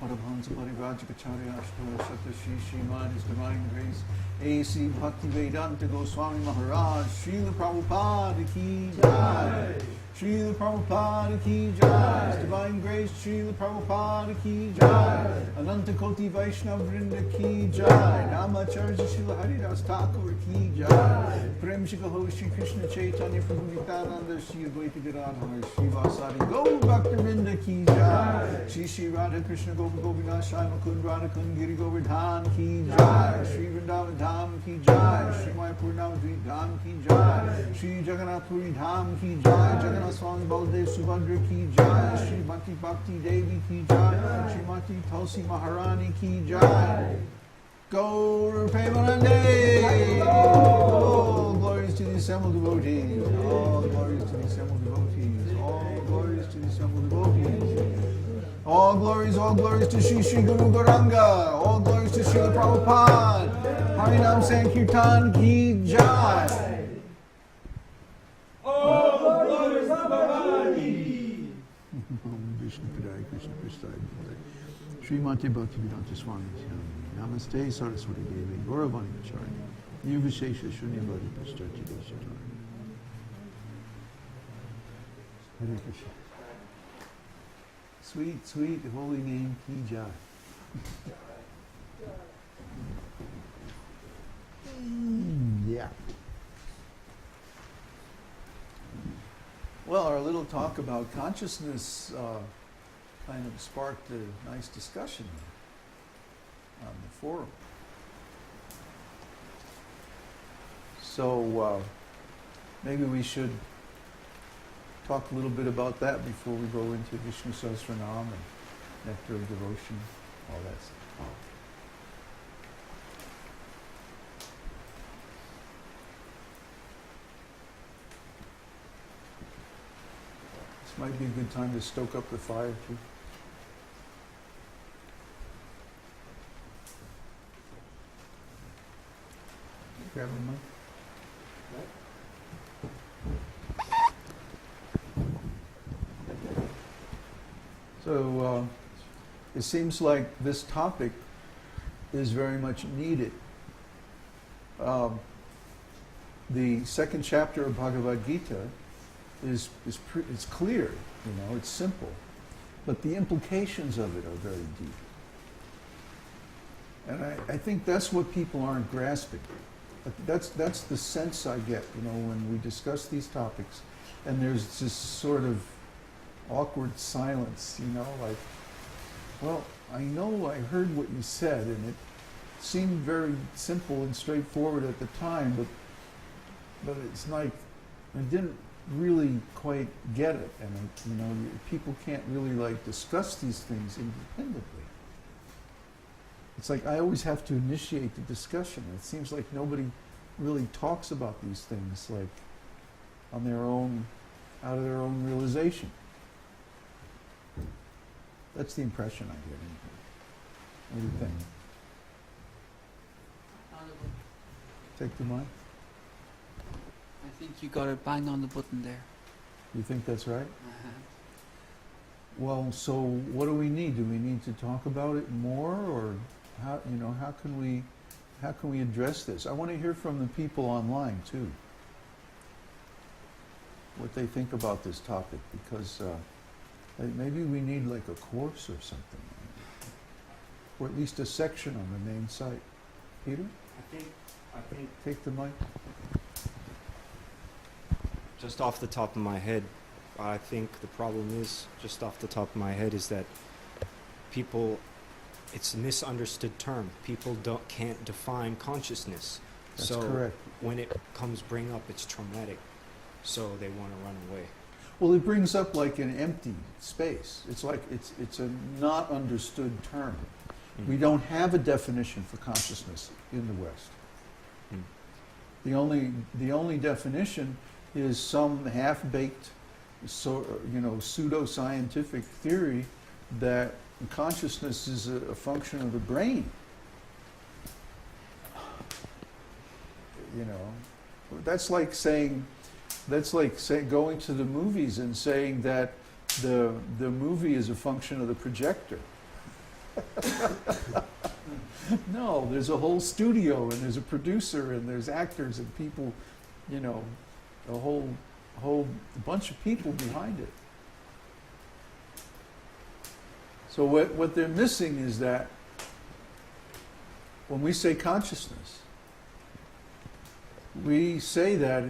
Paramahansa Parivajikacharya Ashtara Shata Shri Śrīmad His Divine Grace A.C. Bhakti Vedānta Goswami Maharaj Srila Prabhupada Ki Jai Srila Prabhupada Ki Jai His Divine Grace Srila Prabhupada Ki Jai Ananta Koti Vaishnava Vrinda Ki Jai Namacharya Srila Haridas Thakur Ki Jai Prem Shikaho Shri Krishna Chaitanya Prabhu Nityananda Shri Advaita Gadadhar Shri Vasari Gaur Bhakta Vrinda Ki Jai Shri Shri Radha Krishna Gopa Gopinath Shai Mukund Radha Kund Giri Govardhan Ki Jai Shri Vrindavan Dham Ki Jai Shri Mayapur Navadvip Dham Ki Jai Shri Jagannath Puri Dham Ki Jai Jagannath Swami Baldev Subhadra Ki Jai Shri Bhakti Bhakti Devi Ki Jai Shri Mati Tulsi Maharani Ki Jai Gaur Premanande. All glories to the assembled devotees. All glories to the assembled devotees. All glories to the assembled devotees. All glories to Shri Shri Guru Gauranga. All glories to Srila Prabhupada. Harinam Sankirtan Ki Jai. All glories to Bhagavad-gītā. Vishnu Padai Krishna Prasthai Srimati Bhakti Vedānta Swami Namaste Saraswati Devi Gauravani Acharya Nirvishesha Shunyavadi Pascharti Deshatari. Hare Krishna. Sweet, sweet, holy name, Ki Jai. Yeah. Well, our little talk about consciousness kind of sparked a nice discussion on the forum. So maybe we should talk a little bit about that before we go into Vishnu Sahasranam and Nectar of Devotion, all that stuff. This might be a good time to stoke up the fire too. Grab a mic. So it seems like this topic is very much needed. The second chapter of Bhagavad-gītā is clear, it's simple, but the implications of it are very deep. And I think that's what people aren't grasping. That's the sense I get, when we discuss these topics, and there's this sort of awkward silence, like, well, I know I heard what you said, and it seemed very simple and straightforward at the time, but it's like I didn't really quite get it, and people can't really discuss these things independently. It's like I always have to initiate the discussion. It seems like nobody really talks about these things on their own, out of their own realization. That's the impression I get. What do you think? Take the mic. I think you got it bang on the button there. You think that's right? Uh-huh. Well, so what do we need? Do we need to talk about it more, or how can we address this? I want to hear from the people online too, what they think about this topic, because maybe we need a course or something, or at least a section on the main site. Peter? I think Take the mic. just off the top of my head, I think the problem is, just off the top of my head, is that it's a misunderstood term. People can't define consciousness. That's so correct. When it comes bring up, it's traumatic. So they want to run away. Well, it brings up an empty space. It's it's a not understood term. Mm. We don't have a definition for consciousness in the West. Mm. The only definition is some half-baked, pseudo-scientific theory that consciousness is a function of the brain. That's like going to the movies and saying that the movie is a function of the projector. No, there's a whole studio, and there's a producer, and there's actors and people, you know, a whole bunch of people behind it. So what they're missing is that when we say consciousness, we say that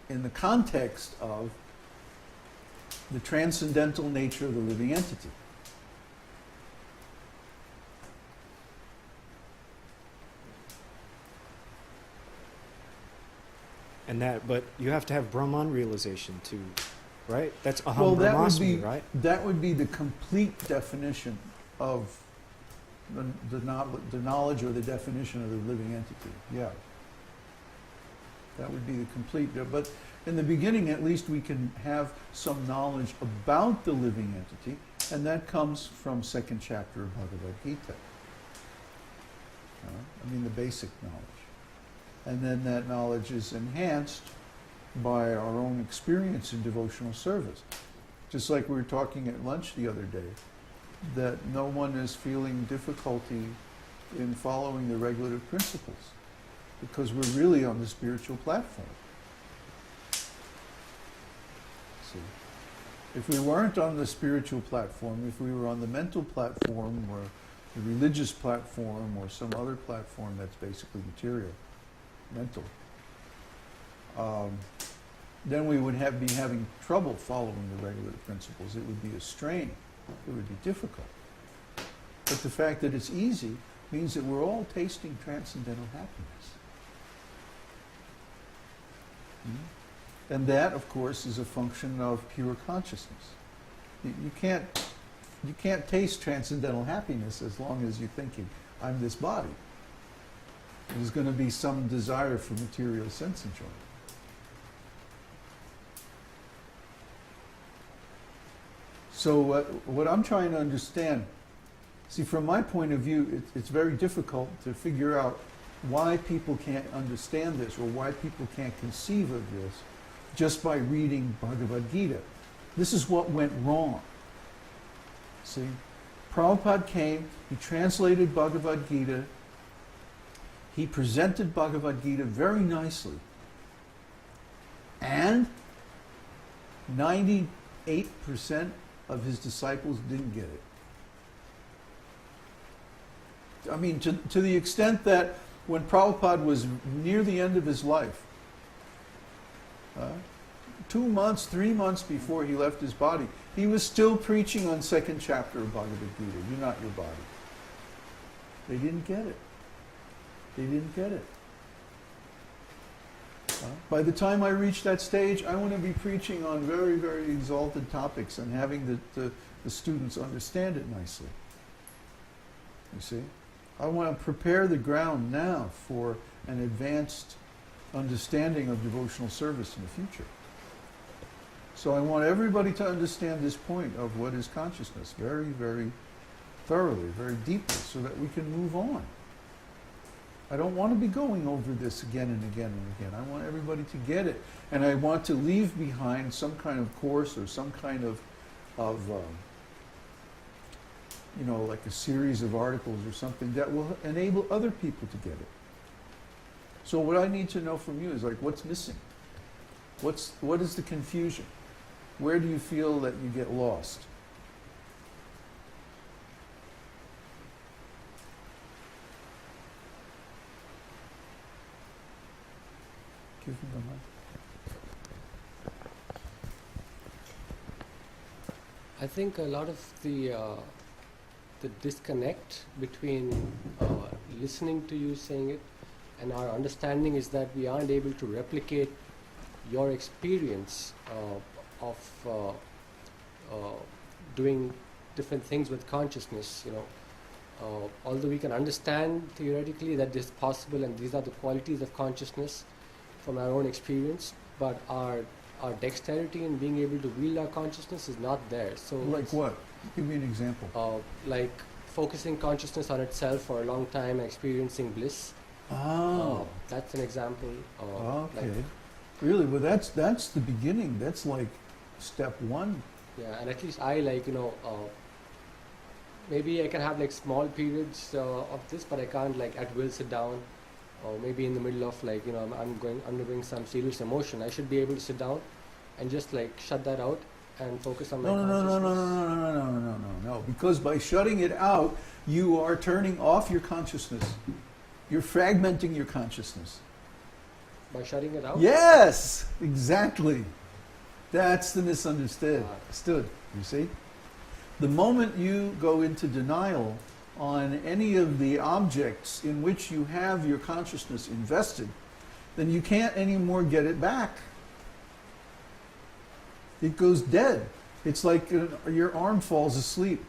in the context of the transcendental nature of the living entity. And that, but you have to have Brahman realization too, right? That's aham Well, brahmasmi, right? that would be the complete definition of the knowledge or the definition of the living entity. Yeah. That would be the complete. But in the beginning, at least, we can have some knowledge about the living entity, and that comes from second chapter of Bhagavad-gītā. I mean, the basic knowledge. And then that knowledge is enhanced by our own experience in devotional service. Just like we were talking at lunch the other day, that no one is feeling difficulty in following the regulative principles, because we're really on the spiritual platform. See, if we weren't on the spiritual platform, if we were on the mental platform or the religious platform or some other platform that's basically material, mental, then we would be having trouble following the regulative principles. It would be a strain. It would be difficult. But the fact that it's easy means that we're all tasting transcendental happiness. And that, of course, is a function of pure consciousness. You can't taste transcendental happiness as long as you're thinking, I'm this body. There's going to be some desire for material sense enjoyment. So what I'm trying to understand, see, from my point of view, it's very difficult to figure out why people can't understand this or why people can't conceive of this just by reading Bhagavad-gītā. This is what went wrong. See, Prabhupada came, he translated Bhagavad-gītā, he presented Bhagavad-gītā very nicely, and 98% of his disciples didn't get it. I mean, to the extent that when Prabhupada was near the end of his life, 2 months, 3 months before he left his body, he was still preaching on second chapter of Bhagavad-gītā, you're not your body. They didn't get it. They didn't get it. By the time I reach that stage, I want to be preaching on very, very exalted topics and having the students understand it nicely. You see? I want to prepare the ground now for an advanced understanding of devotional service in the future. So I want everybody to understand this point of what is consciousness very, very thoroughly, very deeply, so that we can move on. I don't want to be going over this again and again and again. I want everybody to get it. And I want to leave behind some kind of course or some kind of like a series of articles or something that will enable other people to get it. So what I need to know from you is like, what's missing? What is the confusion? Where do you feel that you get lost? Give me the mic. I think a lot of the disconnect between listening to you saying it and our understanding is that we aren't able to replicate your experience of doing different things with consciousness. Although we can understand theoretically that this is possible and these are the qualities of consciousness from our own experience, but our dexterity in being able to wield our consciousness is not there. So like what? Give me an example. Like focusing consciousness on itself for a long time and experiencing bliss. Oh. That's an example. Okay. Like, really? Well, that's the beginning. That's like step one. yeah, and at least I maybe I can have like small periods of this, but I can't like at will sit down, or maybe in the middle of like, you know, I'm going undergoing some serious emotion. I should be able to sit down and just like shut that out and focus on my consciousness. No. Because by shutting it out, you are turning off your consciousness. You're fragmenting your consciousness. By shutting it out? Yes, exactly. That's the misunderstood. You see? The moment you go into denial on any of the objects in which you have your consciousness invested, then you can't anymore get it back. It goes dead. It's like your arm falls asleep.